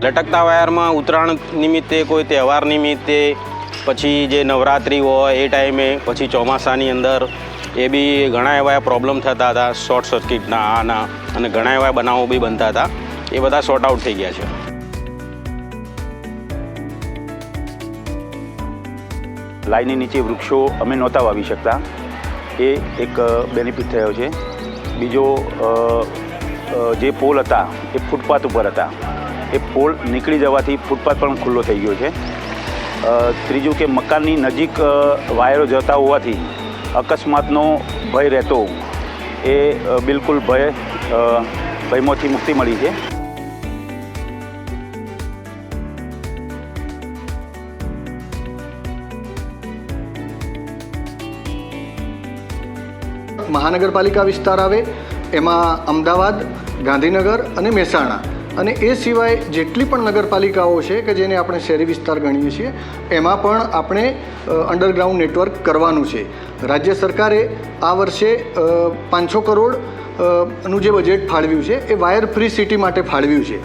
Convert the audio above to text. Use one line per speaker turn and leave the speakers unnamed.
લટકતા વાયરમાં ઉત્તરાયણ નિમિત્તે, કોઈ તહેવાર નિમિત્તે, પછી જે નવરાત્રિ હોય એ ટાઈમે, પછી ચોમાસાની અંદર એ બી ઘણા એવા પ્રોબ્લેમ થતા હતા, શોર્ટ સર્કિટના આના, અને ઘણા એવા બનાવો બી બનતા હતા. એ બધા સોર્ટ આઉટ થઈ ગયા છે.
લાઈનની નીચે વૃક્ષો અમે નહોતા વાવી શકતા, એ એક બેનિફિટ થયો છે. બીજો, જે પોલ હતા એ ફૂટપાથ ઉપર હતા, એ પોલ નીકળી જવાથી ફૂટપાથ પણ ખુલ્લો થઈ ગયો છે. ત્રીજું કે મકાનની નજીક વાયરો જતા હોવાથી અકસ્માતનો ભય રહેતો, એ બિલકુલ ભયમાંથી મુક્તિ મળી છે.
મહાનગરપાલિકા વિસ્તાર આવે એમાં અમદાવાદ, ગાંધીનગર અને મહેસાણા, અને એ સિવાય જેટલી પણ નગરપાલિકાઓ છે કે જેને આપણે શહેરી વિસ્તાર ગણીએ છીએ, એમાં પણ આપણે અંડરગ્રાઉન્ડ નેટવર્ક કરવાનું છે. રાજ્ય સરકારે આ વર્ષે 500 કરોડ નું જે બજેટ ફાળવ્યું છે એ વાયર ફ્રી સિટી માટે ફાળવ્યું છે.